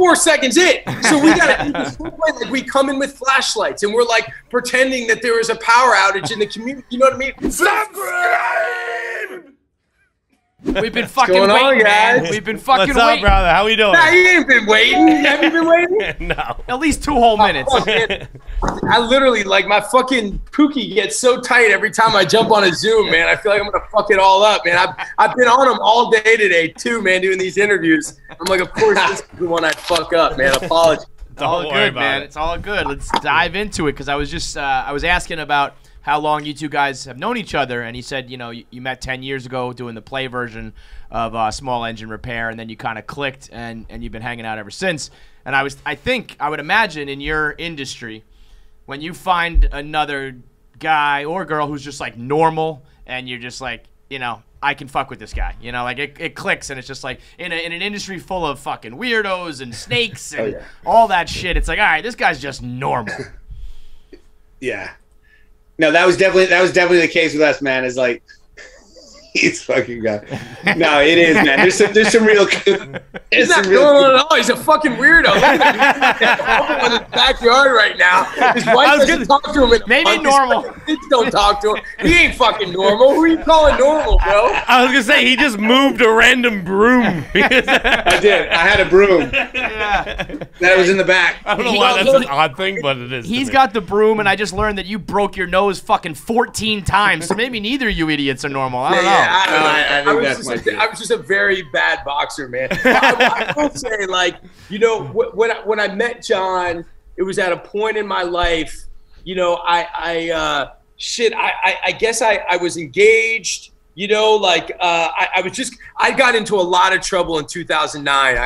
4 seconds in. So we got to, like, we come in with flashlights and we're like pretending that there is a power outage in the community. You know what I mean? We've been fucking waiting, man. We've been fucking waiting. What's up, brother? How we doing? Nah, you ain't been waiting. Have you been waiting? No. At least 2 whole minutes. I literally, like, my fucking pookie gets so tight every time I jump on a Zoom, man. I feel like I'm going to fuck it all up, man. I've been on them all day today, too, man, doing these interviews. I'm like, of course, this is the one I fuck up, man. Apologies. It's all good, man. It's all good. Let's dive into it, because I was just I was asking about how long you two guys have known each other, and he said, you know, you met 10 years ago doing the play version of Small Engine Repair, and then you kind of clicked, and you've been hanging out ever since. And I would imagine in your industry, when you find another guy or girl who's just like normal, and you're just like, you know, I can fuck with this guy, you know, like it clicks, and it's just like in an industry full of fucking weirdos and snakes and all that shit, it's like, all right, this guy's just normal. Yeah. No, that was definitely the case with us, man. Is like, he's fucking guy. No, it is, man. There's some real. He's not normal at all. He's a fucking weirdo. Look at him in his backyard right now. His wife doesn't talk to him. Maybe normal. His kids don't talk to him. He ain't fucking normal. Who are you calling normal, bro? I was gonna say he just moved a random broom. I did. I had a broom. Yeah. That was in the back. I don't know why that's an odd thing, but it is. He's got the broom, and I just learned that you broke your nose fucking 14 times. So maybe neither of you idiots are normal. I don't know. I was just a very bad boxer, man. I will say, like, you know, when I met Jon, it was at a point in my life, you know, I guess I was engaged, you know, like, I got into a lot of trouble in 2009.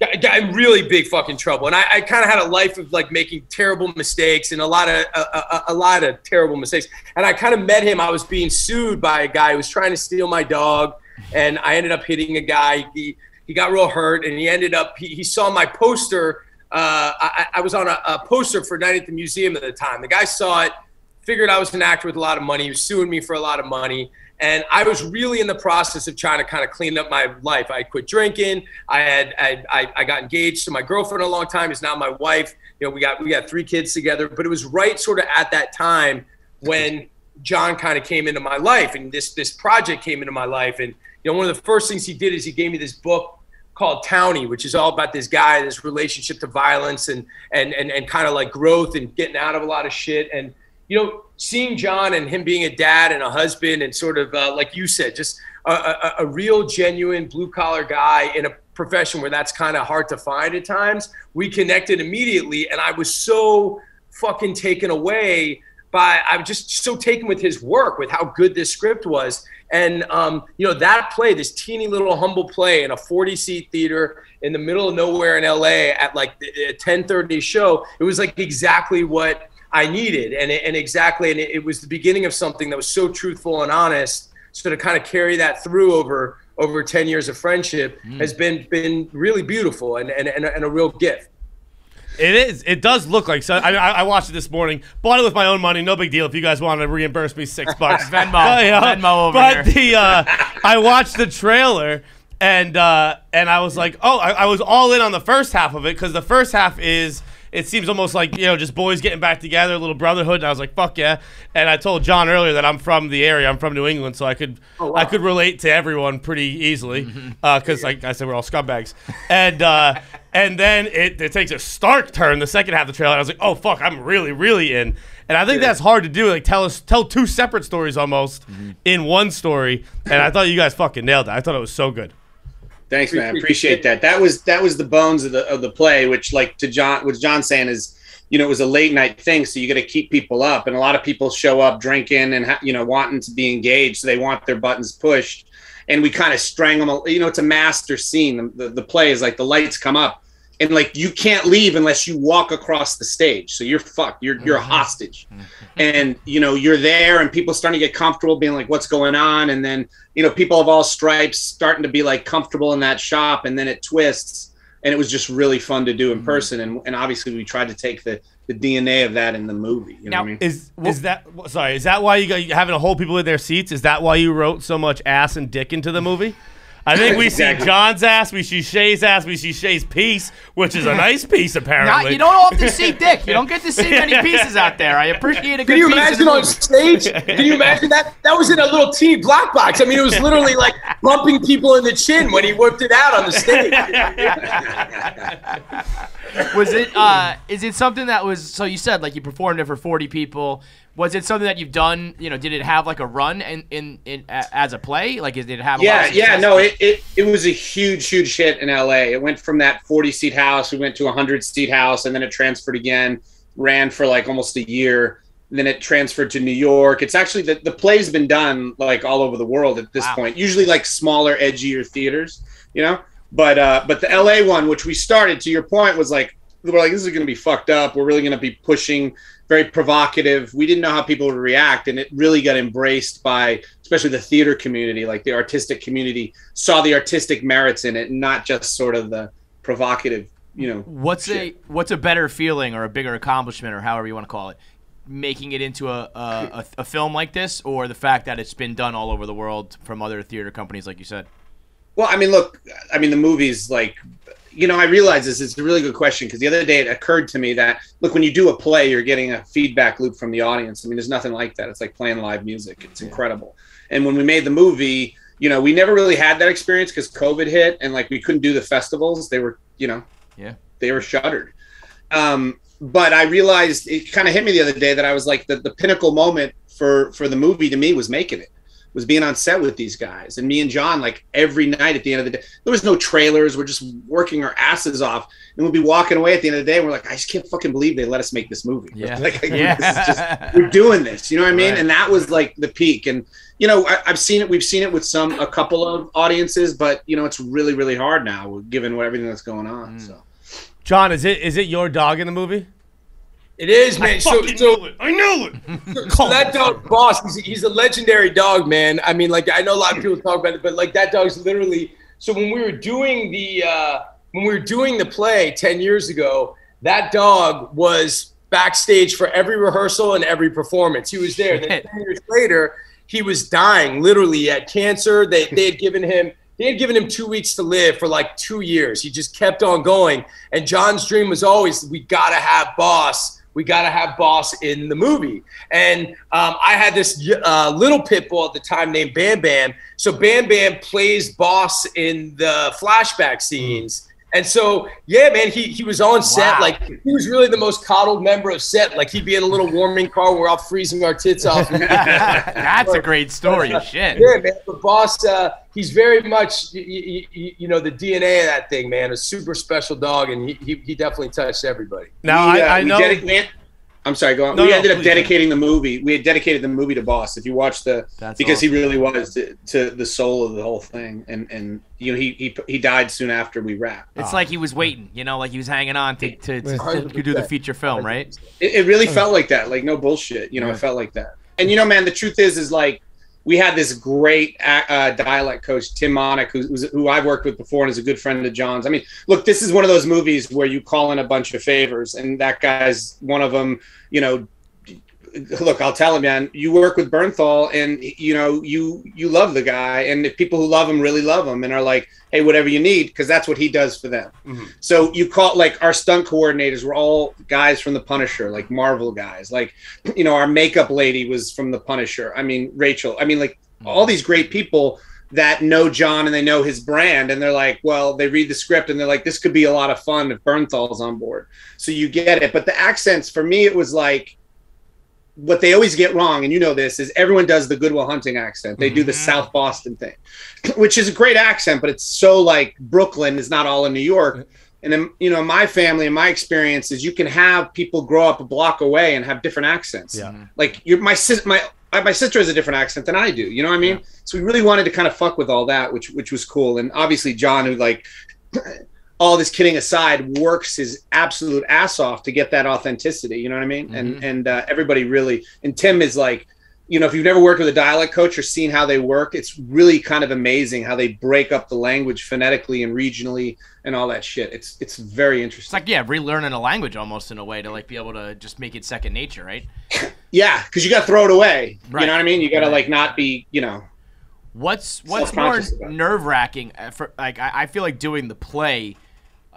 I got in really big fucking trouble, and I kind of had a life of like making terrible mistakes and a lot of terrible mistakes. And I kind of met him. I was being sued by a guy who was trying to steal my dog, and I ended up hitting a guy. He got real hurt, and he saw my poster. I was on a poster for Night at the Museum at the time. The guy saw it, figured I was an actor with a lot of money. He was suing me for a lot of money. And I was really in the process of trying to kind of clean up my life. I quit drinking. I got engaged to my girlfriend a long time. Is now my wife. You know, we got 3 kids together. But it was right sort of at that time when Jon kind of came into my life, and this project came into my life. And you know, one of the first things he did is he gave me this book called Townie, which is all about this guy, this relationship to violence and kind of like growth and getting out of a lot of shit. And you know, seeing Jon and him being a dad and a husband and sort of, like you said, just a real genuine blue-collar guy in a profession where that's kind of hard to find at times, we connected immediately. And I was so fucking taken away I was just so taken with his work, with how good this script was. And, you know, that play, this teeny little humble play in a 40-seat theater in the middle of nowhere in LA at like a 10:30 show, it was like exactly what I needed, and it was the beginning of something that was so truthful and honest. So to kind of carry that through over 10 years of friendship has been really beautiful and a real gift. It is. It does look like so. I watched it this morning. Bought it with my own money. No big deal. If you guys want to reimburse me $6, Venmo over here. But I watched the trailer and I was like, oh, I was all in on the first half of it, because the first half is. It seems almost like, you know, just boys getting back together, a little brotherhood. And I was like, fuck yeah. And I told Jon earlier that I'm from the area. I'm from New England, so I could relate to everyone pretty easily, because like I said, we're all scumbags. And then it takes a stark turn the second half of the trailer. And I was like, oh fuck, I'm really, really in. And I think that's hard to do, like tell 2 separate stories almost in one story. And I thought you guys fucking nailed that. I thought it was so good. Thanks, man. Appreciate that. That was the bones of the play, which, like, to Jon, what Jon's saying is, you know, it was a late night thing, so you got to keep people up, and a lot of people show up drinking and you know, wanting to be engaged, so they want their buttons pushed, and we kind of strangle them. You know, it's a master scene. The play is like the lights come up, and like you can't leave unless you walk across the stage, so you're fucked. You're a hostage, and you know, you're there, and people starting to get comfortable, being like, what's going on, and then, you know, people of all stripes starting to be like comfortable in that shop, and then it twists, and it was just really fun to do in person, and obviously we tried to take the DNA of that in the movie. You know what I mean? Is that why you having to hold people in their seats? Is that why you wrote so much ass and dick into the movie? I think we see John's ass, we see Shay's ass, we see Shay's piece, which is a nice piece apparently. You don't often see dick. You don't get to see many pieces out there. I appreciate a good piece. Can you imagine on stage? Can you imagine that? That was in a little teeny black box. I mean, it was literally like bumping people in the chin when he whipped it out on the stage. Was it? Is it something that was? So you said like you performed it for 40 people. Was it something that you've done? You know, did it have like a run in as a play? Like, did it have? No. It was a huge hit in LA. It went from that 40-seat house, we went to a 100-seat house, and then it transferred again. Ran for like almost a year. And then it transferred to New York. It's actually the play's been done like all over the world at this point. Usually like smaller, edgier theaters, you know. But the LA one, which we started, to your point, was like, we're like, this is going to be fucked up. We're really going to be pushing, very provocative. We didn't know how people would react, and it really got embraced by, especially the theater community, like the artistic community saw the artistic merits in it, and not just sort of the provocative, you know. What's a better feeling or a bigger accomplishment or however you want to call it, making it into a film like this, or the fact that it's been done all over the world from other theater companies, like you said? Well, I mean, look, the movie's like, you know, I realize this is a really good question because the other day it occurred to me that, look, when you do a play, you're getting a feedback loop from the audience. I mean, there's nothing like that. It's like playing live music. It's incredible. And when we made the movie, you know, we never really had that experience because COVID hit and like we couldn't do the festivals. They were, you know, they were shuttered. But I realized, it kind of hit me the other day that I was like, the pinnacle moment for the movie to me was making it. Was being on set with these guys, and me and Jon, like every night at the end of the day, there was no trailers. We're just working our asses off, and we'll be walking away at the end of the day. And we're like, I just can't fucking believe they let us make this movie. This is just, we're doing this. You know what I mean? Right. And that was like the peak. And you know, I've seen it. We've seen it with a couple of audiences, but you know, it's really, really hard now given everything that's going on. So, Jon, is it your dog in the movie? It is, man. I knew it. So that dog, Boss, he's a legendary dog, man. I mean, like, I know a lot of people talk about it, but like that dog's literally. So when we were doing the play 10 years ago, that dog was backstage for every rehearsal and every performance. He was there. And then 10 years later, he was dying. Literally, he had cancer. They had given him 2 weeks to live for like 2 years. He just kept on going. And Jon's dream was always, we gotta have Boss. We got to have Boss in the movie. And I had this little pit bull at the time named Bam Bam. So Bam Bam plays Boss in the flashback scenes. And so, yeah, man, he was on set. Wow. Like, he was really the most coddled member of set. Like, he'd be in a little warming car. We're all freezing our tits off. That's a great story. Shit. Yeah, man. But Boss, he's very much, you know, the DNA of that thing, man. A super special dog, and he definitely touched everybody. Now, I know. I'm sorry, go on. We ended up dedicating the movie. We had dedicated the movie to Boss. If you watch because awesome. He really was to the soul of the whole thing. And you know, he died soon after we wrapped. It's like he was waiting, you know, like he was hanging on to do the feature film, right? It really felt like that. Like, no bullshit. You know, it felt like that. And you know, man, the truth is like, we had this great dialect coach, Tim Monick, who I've worked with before and is a good friend of Jon's. I mean, look, this is one of those movies where you call in a bunch of favors, and that guy's one of them. You know, look, I'll tell him, man, you work with Bernthal, and you know, you love the guy, and if people who love him really love him and are like, hey, whatever you need, because that's what he does for them. Mm-hmm. So you call, like, our stunt coordinators were all guys from The Punisher, like Marvel guys. Like, you know, our makeup lady was from The Punisher. I mean, Rachel. I mean, like, all these great people that know Jon and they know his brand, and they're like, well, they read the script and they're like, this could be a lot of fun if Bernthal's on board. So you get it. But the accents, for me, it was like, what they always get wrong, and you know this, is everyone does the Good Will Hunting accent. They do the South Boston thing, which is a great accent, but it's so like Brooklyn is not all in New York. And then, you know, my family and my experience is you can have people grow up a block away and have different accents. Yeah. Like my sister has a different accent than I do. You know what I mean? Yeah. So we really wanted to kind of fuck with all that, which was cool. And obviously Jon, who, like, all this kidding aside, works his absolute ass off to get that authenticity. You know what I mean? Mm-hmm. And everybody really, and Tim is like, you know, if you've never worked with a dialect coach or seen how they work, it's really kind of amazing how they break up the language phonetically and regionally and all that shit. It's very interesting. It's like, yeah, relearning a language almost in a way to, like, be able to just make it second nature, right? Yeah, because you got to throw it away. Right. You know what I mean? You got to, like, not be, you know. What's more nerve-wracking? I feel like doing the play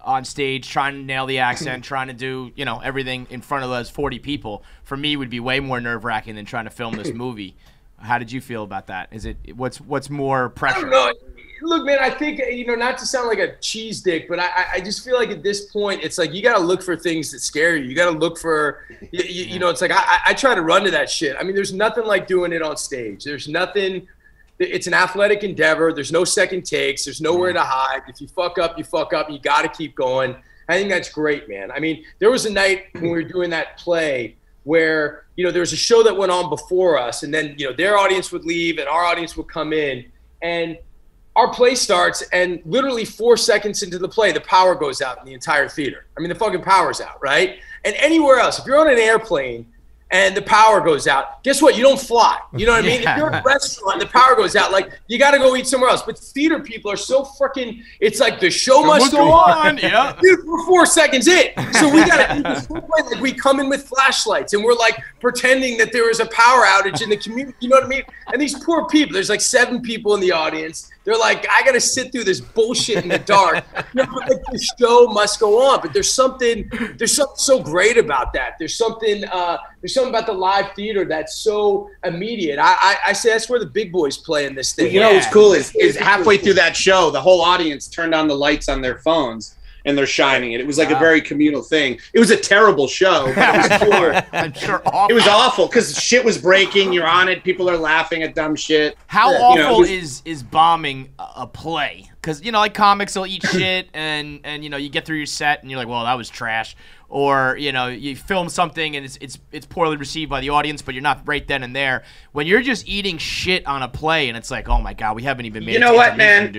on stage, trying to nail the accent, trying to do, you know, everything in front of those 40 people, for me would be way more nerve-wracking than trying to film this movie. How did you feel about that? Is it what's more pressure? I don't know. Look, man, I think, you know, not to sound like a cheese dick, but I just feel like at this point, it's like you got to look for things that scare you. You got to look for, you know, it's like I try to run to that shit. I mean, there's nothing like doing it on stage. There's nothing. It's an athletic endeavor. There's no second takes. There's nowhere to hide. If you fuck up, you fuck up. You got to keep going. I think that's great, man. I mean, there was a night when we were doing that play where, you know, there was a show that went on before us, and then, you know, their audience would leave and our audience would come in, and our play starts, and literally 4 seconds into the play, the power goes out in the entire theater. I mean, the fucking power's out, right? And anywhere else, if you're on an airplane and the power goes out, guess what? You don't fly. You know what I mean? If you're at a restaurant and the power goes out, like, you got to go eat somewhere else. But theater people are so freaking, it's like the show must go on. Yeah. Dude, we're 4 seconds in. So we got to, like, we come in with flashlights and we're like pretending that there was a power outage in the community. You know what I mean? And these poor people, there's like 7 people in the audience. They're like, I got to sit through this bullshit in the dark. You know, like, the show must go on. But there's something so great about that. There's something about the live theater that's so immediate. I say that's where the big boys play in this thing. You know what's cool is halfway through that show, the whole audience turned on the lights on their phones and they're shining it. It was like a very communal thing. It was a terrible show, but it was cool. I'm sure awful. It was awful because shit was breaking. You're on it. People are laughing at dumb shit. How awful is bombing a play? Because, you know, like, comics will eat shit and you know, you get through your set and you're like, well, that was trash. Or, you know, you film something and it's poorly received by the audience, but you're not right then and there. When you're just eating shit on a play and it's like, oh my God, we haven't even made it. You know what, man?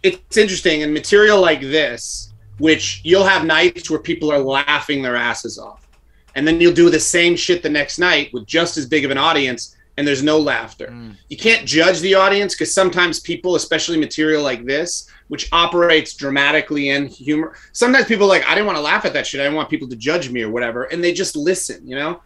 It's interesting. And material like this, which you'll have nights where people are laughing their asses off. And then you'll do the same shit the next night with just as big of an audience and there's no laughter. You can't judge the audience because sometimes people, especially material like this, which operates dramatically in humor, sometimes people are like, I didn't want to laugh at that shit. I didn't want people to judge me or whatever. And they just listen, you know?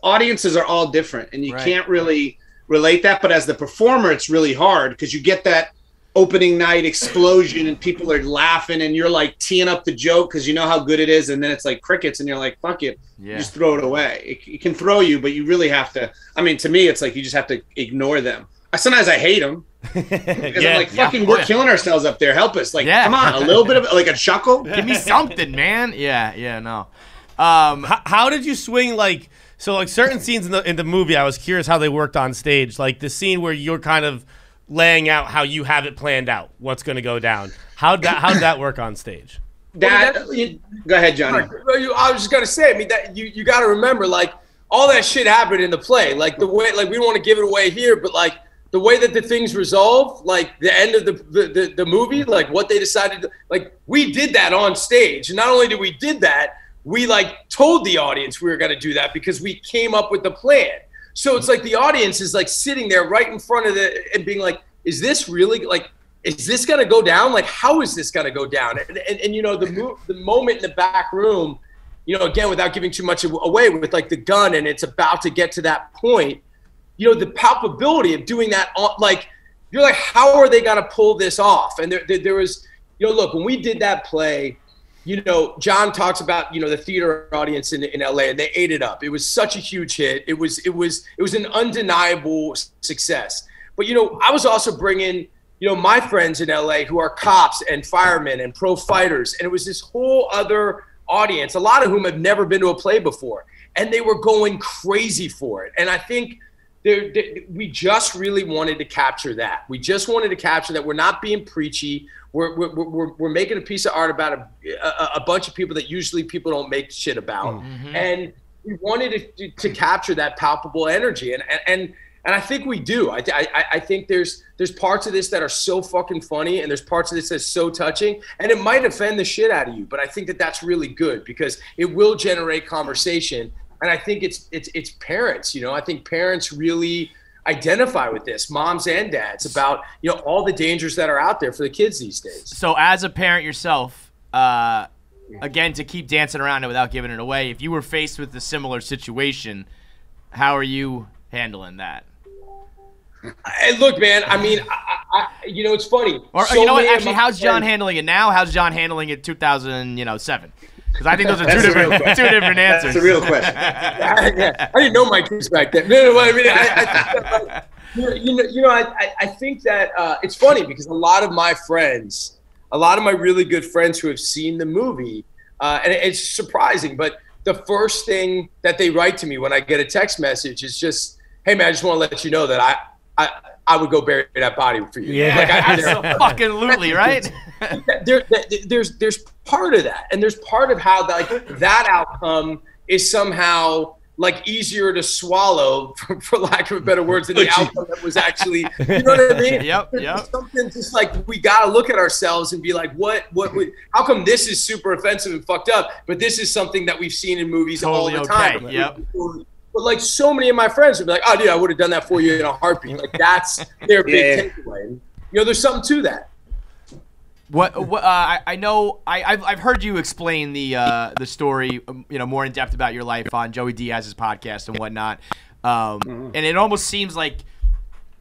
Audiences are all different and you can't really relate that. But as the performer, it's really hard because you get that opening night explosion and people are laughing and you're like teeing up the joke because you know how good it is, and then it's like crickets and you're like, fuck it, just throw it away. It can throw you, but you really have to, I mean, to me it's like you just have to ignore them. Sometimes I hate them because I'm like, fucking we're killing ourselves up there, help us, like, come on, a little bit of like a chuckle, give me something, man. No. How did you swing, like, so like certain scenes in the movie, I was curious how they worked on stage, like the scene where you're kind of laying out how you have it planned out, what's going to go down. How'd that work on stage? Go ahead, Johnny. I was just gonna say, I mean, that you got to remember, like, all that shit happened in the play. Like, the way, like, we don't want to give it away here, but like the way that the things resolve, like the end of the movie, like what they decided, like, we did that on stage. And not only did we did that, we like told the audience we were gonna do that because we came up with the plan. So it's like the audience is like sitting there right in front of and being like, is this really, like, is this going to go down? Like, how is this going to go down? And you know, the moment in the back room, you know, again, without giving too much away, with like the gun and it's about to get to that point, you know, the palpability of doing that, like, you're like, how are they going to pull this off? And there was, you know, look, when we did that play, you know, Jon talks about, you know, the theater audience in LA, and they ate it up. It was such a huge hit. It was an undeniable success. But, you know, I was also bringing, you know, my friends in LA who are cops and firemen and pro fighters. And it was this whole other audience, a lot of whom have never been to a play before. And they were going crazy for it. And I think we just really wanted to capture that. We just wanted to capture that. We're not being preachy. We're making a piece of art about a bunch of people that usually people don't make shit about. And we wanted to capture that palpable energy. And I think we do. I think there's parts of this that are so fucking funny, and there's parts of this that's so touching, and it might offend the shit out of you, but I think that that's really good because it will generate conversation. And I think it's parents, you know, I think parents really identify with this, moms and dads, about, you know, all the dangers that are out there for the kids these days. So as a parent yourself, again, to keep dancing around it without giving it away, if you were faced with a similar situation, how are you handling that? Look, man. I mean, you know, it's funny. Or you know what? Actually, how's Jon handling it now? How's Jon handling it 2007? Because I think those are two different answers. That's a real question. I didn't know my kids back then. No, I mean, I think that it's funny because a lot of my friends, a lot of my really good friends who have seen the movie, and it's surprising, but the first thing that they write to me when I get a text message is just, "Hey man, I just want to let you know that I would go bury that body for you." Yeah, like, absolutely, right? There's part of that, and there's part of how that outcome is somehow like easier to swallow, for lack of better words, than the outcome that was actually. You know what I mean? Yep. Something just like we gotta look at ourselves and be like, how come this is super offensive and fucked up, but this is something that we've seen in movies totally all the time. Yep. But like so many of my friends would be like, "Oh, dude, I would have done that for you in a heartbeat." Like that's their big takeaway. You know, there's something to that. I know I've heard you explain the story, you know, more in depth about your life on Joey Diaz's podcast and whatnot, and it almost seems like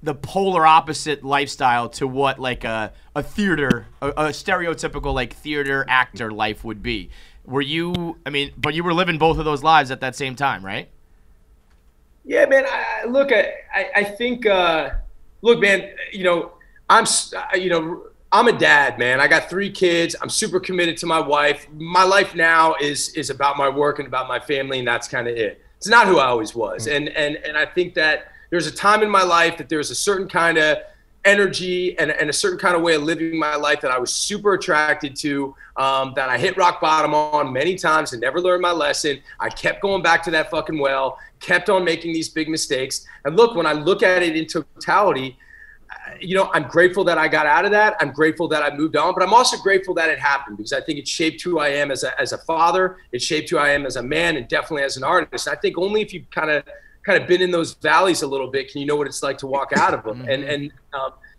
the polar opposite lifestyle to what like a stereotypical like theater actor life would be. Were you? I mean, but you were living both of those lives at that same time, right? Yeah, man. I think, look, man. You know, I'm a dad, man. I got 3 kids. I'm super committed to my wife. My life now is about my work and about my family, and that's kind of it. It's not who I always was. And I think that there's a time in my life that there's a certain kind of energy and a certain kind of way of living my life that I was super attracted to, that I hit rock bottom on many times and never learned my lesson. I kept going back to that fucking well, kept on making these big mistakes. And look, when I look at it in totality, you know, I'm grateful that I got out of that. I'm grateful that I moved on, but I'm also grateful that it happened because I think it shaped who I am as a father. It shaped who I am as a man and definitely as an artist. I think only if you've kind of been in those valleys a little bit can you know what it's like to walk out of them. And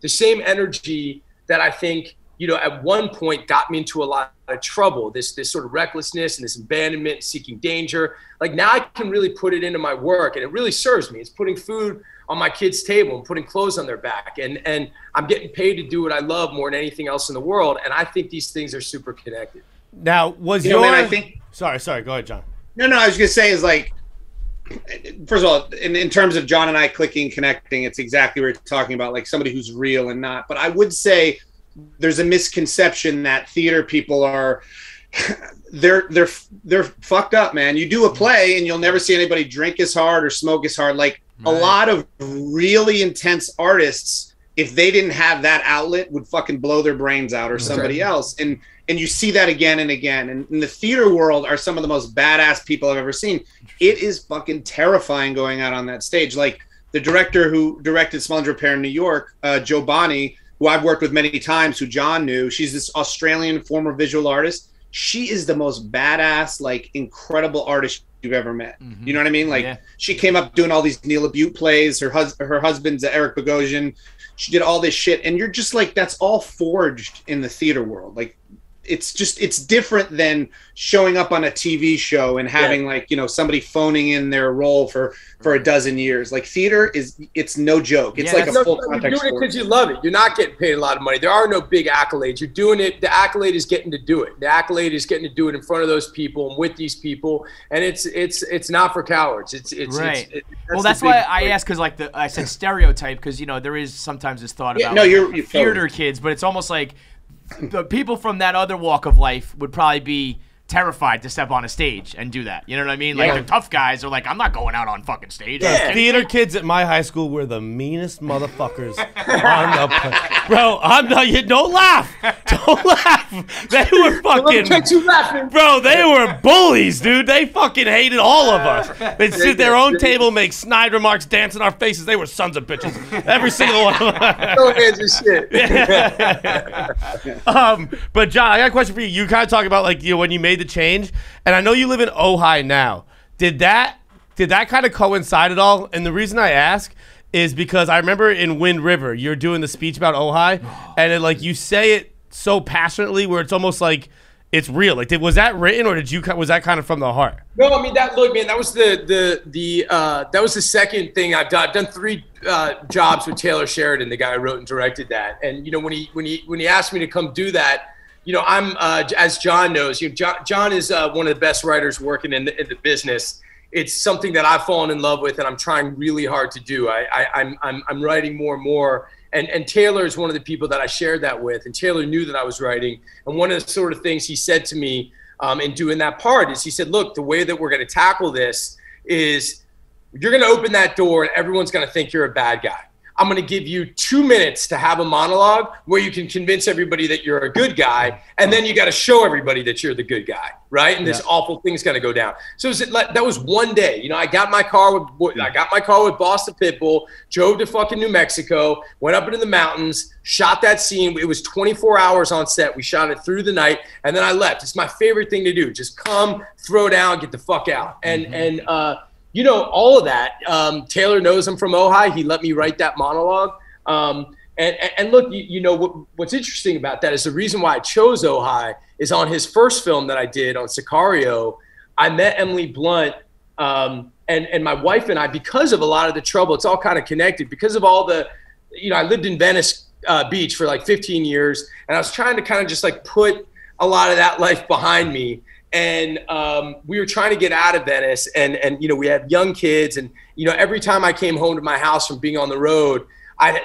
the same energy that I think, you know, at one point got me into a lot of trouble, this sort of recklessness and this abandonment, seeking danger. Like now I can really put it into my work and it really serves me. It's putting food on my kids' table and putting clothes on their back. And I'm getting paid to do what I love more than anything else in the world. And I think these things are super connected. Now, was I think... Sorry. Go ahead, Jon. No, I was going to say is like, first of all, in terms of Jon and I clicking, connecting, it's exactly what you're talking about, like somebody who's real and not. But I would say there's a misconception that theater people are... They're fucked up, man. You do a play and you'll never see anybody drink as hard or smoke as hard. Like a lot of really intense artists, if they didn't have that outlet, would fucking blow their brains out or somebody else. And you see that again and again. And in the theater world are some of the most badass people I've ever seen. It is fucking terrifying going out on that stage. Like the director who directed Smell and Repair in New York, Jo Bonnie, who I've worked with many times, who Jon knew. She's this Australian former visual artist. She is the most badass, like incredible artist you've ever met. You know what I mean? Like she came up doing all these Neil LeBeouf plays. Her husband's Eric Bogosian. She did all this shit. And you're just like, that's all forged in the theater world. Like it's different than showing up on a TV show and having like, you know, somebody phoning in their role for a dozen years. Like theater it's no joke. It's like a full contact You're doing it because you love it. You're not getting paid a lot of money. There are no big accolades. You're doing it. The accolade is getting to do it. The accolade is getting to do it in front of those people and with these people. And it's not for cowards. It's that's why I asked, because like I said stereotype, because you know there is sometimes this thought about you're theater kids, but it's almost like the people from that other walk of life would probably be terrified to step on a stage and do that. You know what I mean? Like the tough guys are like, I'm not going out on fucking stage. Theater kids at my high school were the meanest motherfuckers on the bro. I'm not. You don't laugh. Don't laugh. They were fucking. Bro, they were bullies, dude. They fucking hated all of us. They'd sit at their own table, make snide remarks, dance in our faces. They were sons of bitches. Every single one of them. No hands and shit. But Jon, I got a question for you. You kind of talk about like, you know, when you made the change, and I know you live in Ojai now. Did that kind of coincide at all? And the reason I ask is because I remember in Wind River, you're doing the speech about Ojai, and like you say it so passionately where it's almost like it's real. Like, was that written, or was that kind of from the heart? No, I mean, that was that was the second thing I've done. I've done 3 jobs with Taylor Sheridan, the guy who wrote and directed that. And when he asked me to come do that, I'm as Jon knows, Jon is one of the best writers working in the business. It's something that I've fallen in love with, and I'm trying really hard to do. I'm writing more and more. And Taylor is one of the people that I shared that with, and Taylor knew that I was writing. And one of the sort of things he said to me in doing that part is he said, look, the way that we're going to tackle this is you're going to open that door and everyone's going to think you're a bad guy. I'm going to give you 2 minutes to have a monologue where you can convince everybody that you're a good guy, and then you got to show everybody that you're the good guy, right? And this awful thing's going to go down. So that was one day. I got my car with Boston Pitbull, drove to fucking New Mexico, went up into the mountains, shot that scene. It was 24 hours on set. We shot it through the night, and then I left. It's my favorite thing to do. Just come, throw down, get the fuck out. And all of that. Taylor knows I'm from Ojai. He let me write that monologue. And look, what's interesting about that is the reason why I chose Ojai is on his first film that I did on Sicario. I met Emily Blunt and my wife and I, because of a lot of the trouble. It's all kind of connected because of all the, I lived in Venice Beach for like 15 years, and I was trying to kind of just like put a lot of that life behind me. And we were trying to get out of Venice, and we had young kids, and every time I came home to my house from being on the road,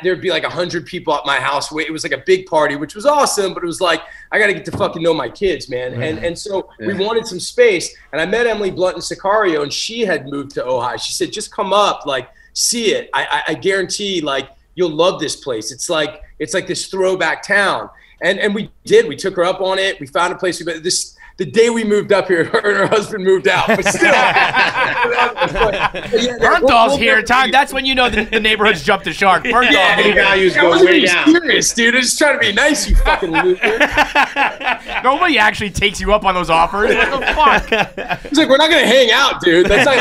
there'd be like 100 people at my house. It was like a big party, which was awesome, but it was like I got to get to fucking know my kids, man. And so we wanted some space, and I met Emily Blunt in Sicario, and she had moved to Ojai. She said, just come up, like see it. I guarantee, like you'll love this place. It's like this throwback town, and we did. We took her up on it. We found a place. The day we moved up here, her and her husband moved out. But still. Bernthal's here. That's when you know the neighborhood's jumped the shark. Bernthal's values go way down. Serious, dude. I'm just trying to be nice, you fucking loser. Nobody actually takes you up on those offers. What the fuck? He's like, we're not going to hang out, dude. That's not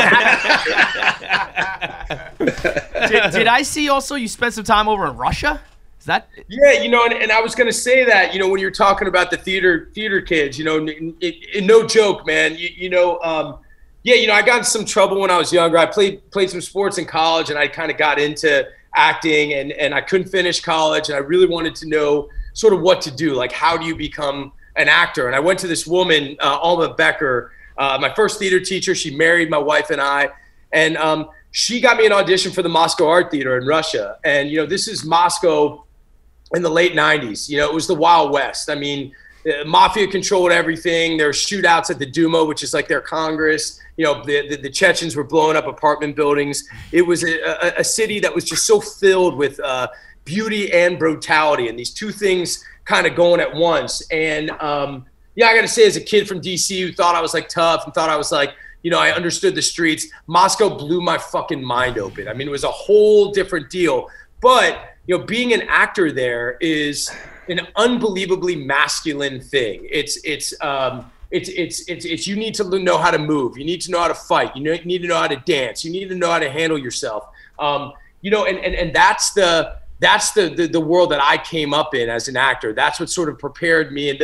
Did I see also you spent some time over in Russia? Yeah, and I was gonna say that, when you're talking about the theater kids, no joke, man. I got in some trouble when I was younger. I played some sports in college, and I kind of got into acting, and I couldn't finish college, and I really wanted to know sort of what to do, like how do you become an actor? And I went to this woman, Alma Becker, my first theater teacher. She married my wife and I, and she got me an audition for the Moscow Art Theater in Russia. And this is Moscow in the late 90s. It was the Wild West. I mean, the mafia controlled everything. There were shootouts at the Duma, which is like their Congress. The Chechens were blowing up apartment buildings. It was a city that was just so filled with beauty and brutality, and these two things kind of going at once. And I got to say, as a kid from DC who thought I was like tough and thought I was like, I understood the streets, Moscow blew my fucking mind open. I mean, it was a whole different deal. But being an actor there is an unbelievably masculine thing. It's you need to know how to move. You need to know how to fight. You need to know how to dance. You need to know how to handle yourself. And that's the world that I came up in as an actor. That's what sort of prepared me. And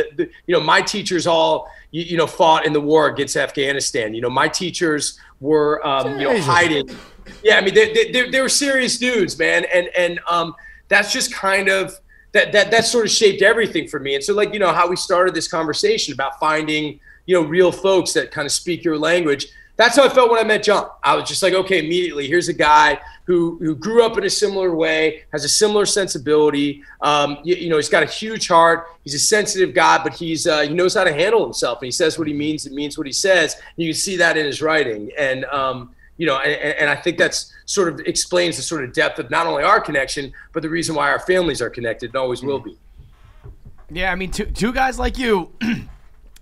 my teachers all fought in the war against Afghanistan. My teachers were hiding. Yeah, I mean they were serious dudes, man. And that's just kind of that sort of shaped everything for me. And so how we started this conversation about finding real folks that kind of speak your language. That's how I felt when I met Jon. I was just like, okay, immediately here's a guy who grew up in a similar way, has a similar sensibility. He's got a huge heart. He's a sensitive guy, but he knows how to handle himself, and he says what he means and means what he says. And you can see that in his writing. And and I think that's sort of explains the sort of depth of not only our connection, but the reason why our families are connected and always will be. Yeah, I mean, two guys like you,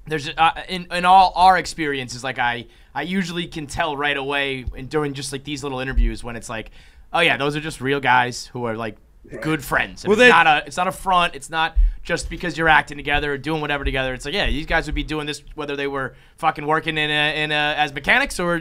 there's in all our experiences, like I usually can tell right away and during just like these little interviews when it's like, oh yeah, those are just real guys who are like good friends. Well, it's not a front. It's not just because you're acting together or doing whatever together. It's like, yeah, these guys would be doing this whether they were fucking working as mechanics or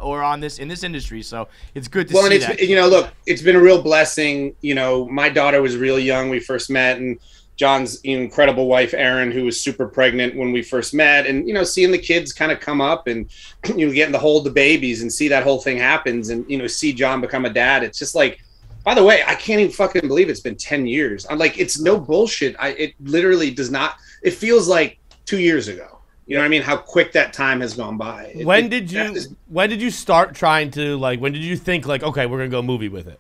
or in this industry. So it's good to see that. Look, it's been a real blessing. My daughter was real young. We first met, and John's incredible wife, Erin, who was super pregnant when we first met, and, you know, seeing the kids kind of come up and, you know, getting to hold the babies and see that whole thing happens and, you know, see Jon become a dad. It's just like, by the way, I can't even fucking believe it's been 10 years. I'm like, it's no bullshit. It literally does not, it feels like 2 years ago. You know what I mean? How quick that time has gone by. When did you start trying to, like, when did you think, like, okay, we're going to go movie with it?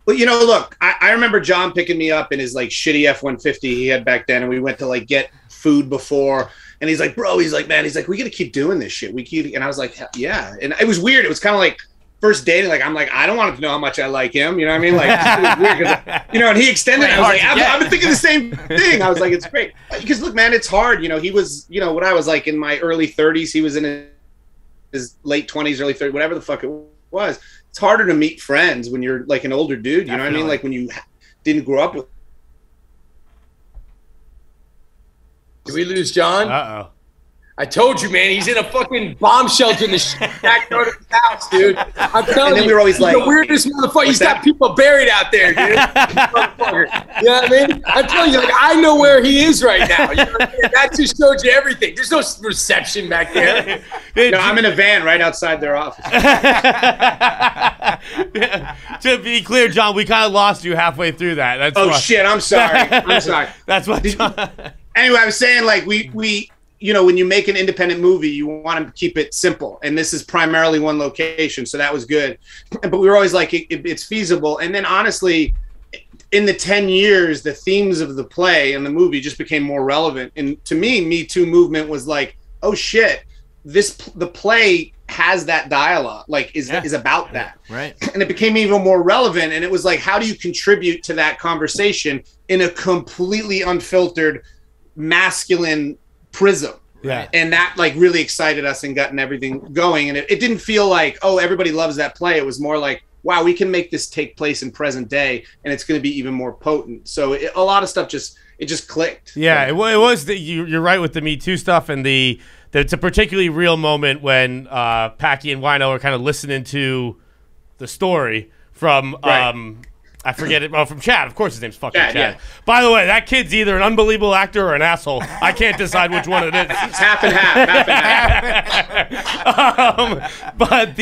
Well, you know, look, I remember Jon picking me up in his, like, shitty F-150 he had back then, and we went to, like, get food before, and he's like, bro, he's like, man, he's like, we got to keep doing this shit. And I was like, yeah. And it was weird. It was kind of like first dating. Like, I'm like, I don't want him to know how much I like him. You know what I mean? Like, it was weird. 'Cause, you know, and he extended it. I was like, I've been thinking the same thing. I was like, it's great. Because, look, man, it's hard. You know, he was, you know, when I was, like, in my early 30s, he was in his late 20s, early 30s, whatever the fuck it was. It's harder to meet friends when you're, like, an older dude. You know what I mean? Like, when you didn't grow up with. Did we lose Jon? Uh-oh. I told you, man. He's in a fucking bomb shelter in the backyard of his house, dude. I'm telling you. We were always like, the weirdest motherfucker. He's got people buried out there, dude. You know what I mean? I'm telling you, like, I know where he is right now. You know what I mean? That just showed you everything. There's no reception back there. No, I'm in a van right outside their office. To be clear, Jon, we kind of lost you halfway through that. That's shit. I'm sorry. I'm sorry. That's what. Anyway, I was saying, like, we you know, when you make an independent movie, you want to keep it simple. And this is primarily one location, so that was good. But we were always like, it's feasible. And then, honestly, in the 10 years, the themes of the play and the movie just became more relevant. And to me, Me Too movement was like, oh shit, the play has that dialogue, like is about that. Right. And it became even more relevant. And it was like, how do you contribute to that conversation in a completely unfiltered, masculine prism? Yeah. And that, like, really excited us and gotten everything going. And it didn't feel like, oh, everybody loves that play. It was more like, wow, we can make this take place in present day, and it's going to be even more potent. So a lot of stuff just clicked. Yeah, it was. You're right with the Me Too stuff, and it's a particularly real moment when Packy and Wino are kind of listening to the story from I forget it. Oh, from Chad. Of course, his name's fucking Chad. Yeah. By the way, that kid's either an unbelievable actor or an asshole. I can't decide which one it is. It's half and half. But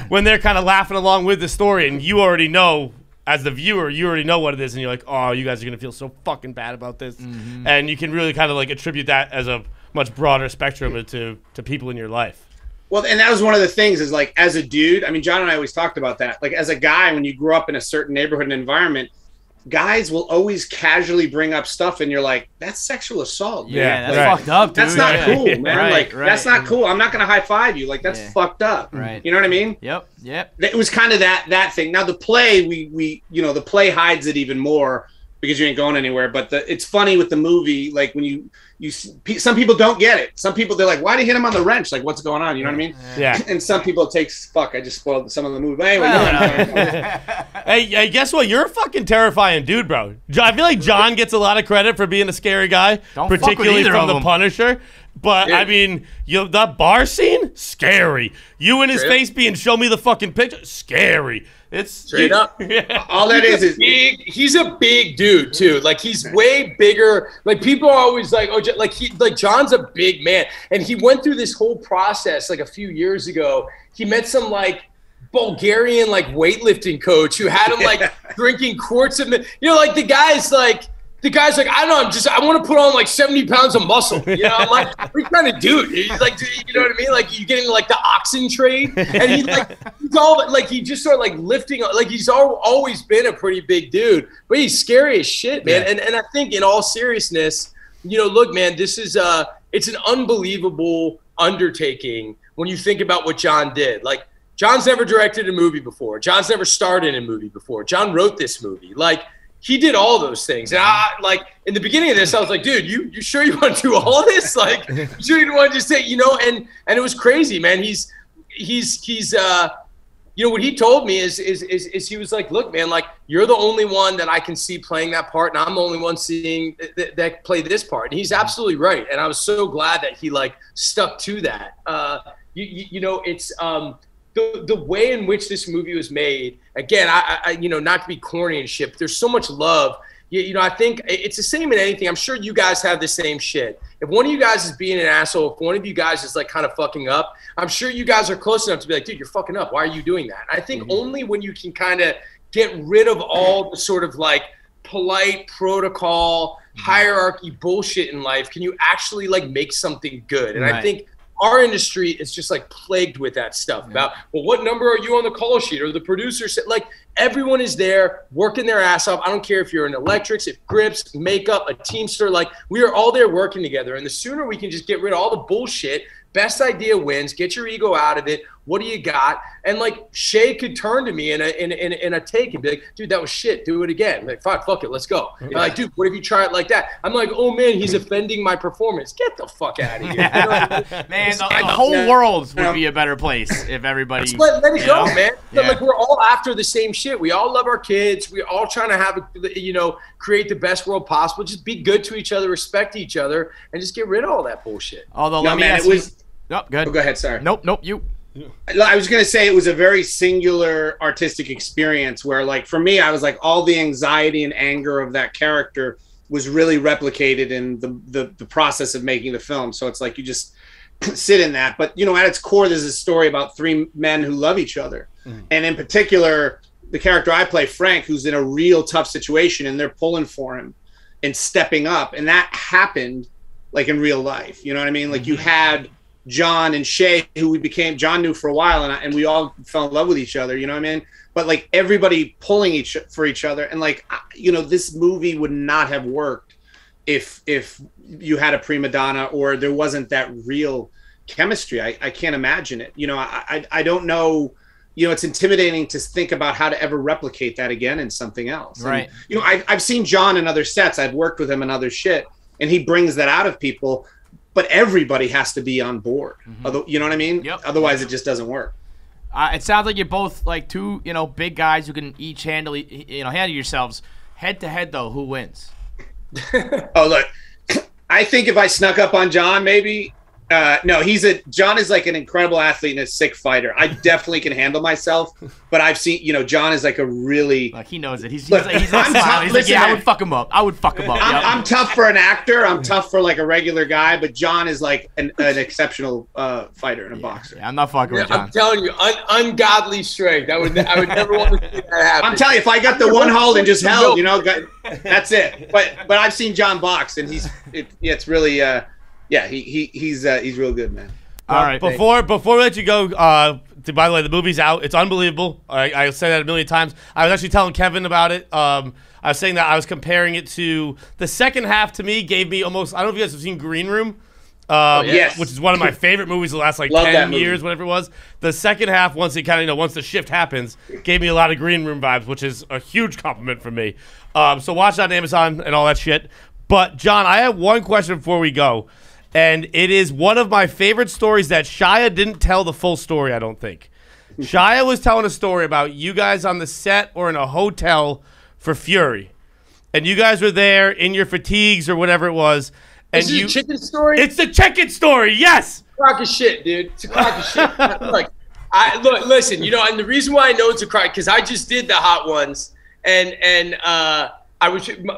when they're kind of laughing along with the story, and you already know, as the viewer, you already know what it is, and you're like, oh, you guys are gonna feel so fucking bad about this, and you can really kind of like attribute that as a much broader spectrum to people in your life. Well, and that was one of the things is, like, as a dude, I mean, Jon and I always talked about that. Like, as a guy, when you grew up in a certain neighborhood and environment, guys will always casually bring up stuff, and you're like, that's sexual assault. Dude. Yeah, that's fucked up, dude. That's not cool, man. Right, that's not cool. I'm not going to high five you. Like, that's fucked up. Right. You know what I mean? Yep. It was kind of that thing. Now, the play, we you know, the play hides it even more because you ain't going anywhere. But it's funny with the movie, like, when you some people don't get it. Some people, they're like, why did he hit him on the wrench? Like, what's going on? You know what I mean? Yeah. And some people it takes, I just spoiled some of the movie. But anyway, Hey, guess what? You're a fucking terrifying dude, bro. I feel like Jon gets a lot of credit for being a scary guy, particularly from The Punisher. But, I mean, that bar scene? Scary. You in his face being, show me the fucking picture? Scary. It's straight up. Yeah. All that is big. He's a big dude too. Like, he's way bigger. Like, people are always like, oh, like Jon's a big man, and he went through this whole process like a few years ago. He met some like Bulgarian like weightlifting coach who had him like drinking quarts of, like the guy's like, I don't know, I want to put on like 70 pounds of muscle. You know, I'm like, what kind of dude? He's like, you know what I mean? Like, you getting like the oxen trade, and he's all like, he just started like lifting, like he's always been a pretty big dude, but he's scary as shit, man. Yeah. And I think in all seriousness, look, man, this is it's an unbelievable undertaking when you think about what Jon did. Like, Jon's never directed a movie before. Jon's never starred in a movie before. Jon wrote this movie. Like, he did all those things. And I, like, in the beginning of this, I was like, dude, you sure you want to do all this? Like, you sure you want to just say, and it was crazy, man. He's what he told me is he was like, look, man, like, you're the only one that I can see playing that part, and I'm the only one seeing that play this part. And he's absolutely right. And I was so glad that he like stuck to that. It's the way in which this movie was made, again, I not to be corny and shit, but there's so much love. I think it's the same in anything. I'm sure you guys have the same shit. If one of you guys is being an asshole, if one of you guys is like kind of fucking up, I'm sure you guys are close enough to be like, dude, you're fucking up. Why are you doing that? I think only when you can kind of get rid of all the sort of like polite protocol, hierarchy bullshit in life can you actually like make something good. And I think our industry is just like plagued with that stuff about, well, what number are you on the call sheet, or the producer said, like, everyone is there working their ass off. I don't care if you're in electrics, if grips, makeup, a teamster, like we are all there working together. And the sooner we can just get rid of all the bullshit, best idea wins, get your ego out of it. What do you got? And like Shia could turn to me in a take and be like, dude, that was shit. Do it again. I'm like, fuck it, let's go. And like, dude, what if you try it like that? I'm like, oh man, he's offending my performance. Get the fuck out of here. Man, the whole world would be a better place if everybody. Just let it go, man. But like, we're all after the same shit. We all love our kids. We're all trying to have, create the best world possible. Just be good to each other, respect each other, and just get rid of all that bullshit. Although, let me ask you. Nope, good. Oh, go ahead, sorry. Nope, you. I was going to say it was a very singular artistic experience where, like, for me, I was like, all the anxiety and anger of that character was really replicated in the process of making the film. So it's like you just sit in that. But, at its core, there's a story about three men who love each other. And in particular, the character I play, Frank, who's in a real tough situation, and they're pulling for him and stepping up. And that happened, like, in real life. You know what I mean? Like, you had Jon and Shia, who Jon knew for a while, and we all fell in love with each other, you know what I mean? But like everybody pulling for each other, and like, this movie would not have worked if you had a prima donna or there wasn't that real chemistry. I can't imagine it. I don't know. It's intimidating to think about how to ever replicate that again in something else. Right. And, I've seen Jon in other sets. I've worked with him in other shit, and he brings that out of people. But everybody has to be on board. You know what I mean? Yep. Otherwise, it just doesn't work. It sounds like you're both like two, big guys who can each handle yourselves. Head to head, though, who wins? Oh, look, I think if I snuck up on Jon, maybe. No, Jon is like an incredible athlete and a sick fighter. I definitely can handle myself, but I've seen, Jon is like a really. Like he knows it. He's not smiling. He's like, yeah, I would fuck him up. I'm tough for an actor. I'm tough for like a regular guy, but Jon is like an exceptional fighter and a boxer. Yeah, I'm not fucking with Jon. I'm telling you, ungodly strength. I would never want to see that happen. I'm telling you, if I got the one hold and just held, that's it. But I've seen Jon box, and it's really. Yeah, he's real good, man. All right. Before we let you go, by the way, the movie's out. It's unbelievable. I say that a million times. I was actually telling Kevin about it. I was saying that I was comparing it to the second half. To me, gave me almost. I don't know if you guys have seen Green Room. Yes. Which is one of my favorite movies of the last 10 years, whatever it was. The second half, once the shift happens, gave me a lot of Green Room vibes, which is a huge compliment from me. So watch that on Amazon and all that shit. But Jon, I have one question before we go. And it is one of my favorite stories that Shia didn't tell the full story, I don't think. Shia was telling a story about you guys on the set or in a hotel for Fury. And you guys were there in your fatigues or whatever it was. And Is it a chicken story? It's the chicken story, yes! Crock of shit, dude. It's a crock of shit. Listen, and the reason why I know it's a crock, because I just did the hot ones. And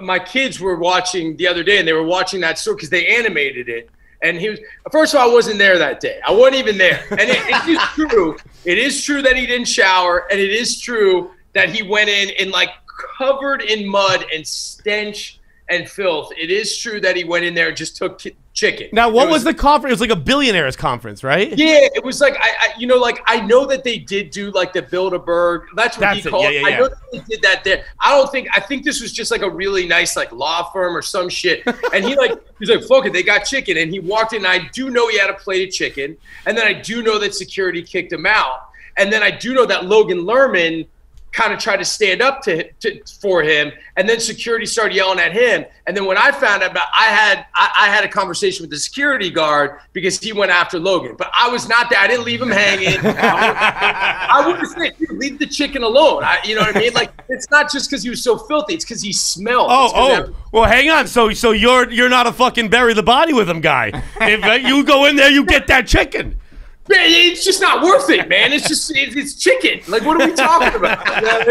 my kids were watching the other day, and they were watching that story because they animated it. And first of all, I wasn't there that day. I wasn't even there. And it is true. It is true that he didn't shower. And it is true that he went in like covered in mud and stench and filth. It is true that he went in there and just took chicken. Now, what was the conference? It was like a billionaires conference, right? Yeah, it was like, I know that they did do like the Bilderberg. That's what he called it. I know that they did that there. I think this was just like a really nice like law firm or some shit. And he's like, fuck it, they got chicken. And he walked in, and I do know he had a plate of chicken. And then I do know that security kicked him out. And then I do know that Logan Lerman kind of tried to stand up for him, and then security started yelling at him. And then when I found out about, I had a conversation with the security guard because he went after Logan, but I was not there. I didn't leave him hanging. I would have said, leave the chicken alone. You know what I mean? Like, it's not just because he was so filthy; it's because he smelled. Well, hang on. So you're not a fucking bury the body with him guy. If you go in there, you get that chicken. Man, it's just not worth it, man. It's just it's chicken. Like, what are we talking about? You know what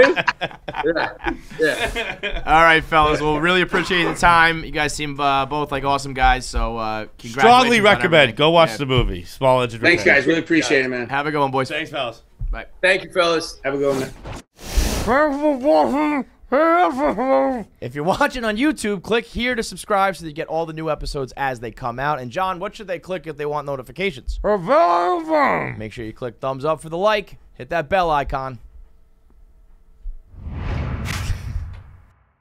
I mean? Yeah. All right, fellas. Well, really appreciate the time. You guys seem both like awesome guys. So congratulations. Strongly recommend. Go watch the movie. Small Engine Repair. Thanks, guys. Really appreciate it, man. Have a good one, boys. Thanks, fellas. Bye. Thank you, fellas. Have a good one. If you're watching on YouTube, click here to subscribe so that you get all the new episodes as they come out. And John, what should they click if they want notifications? Make sure you click thumbs up for the like. Hit that bell icon.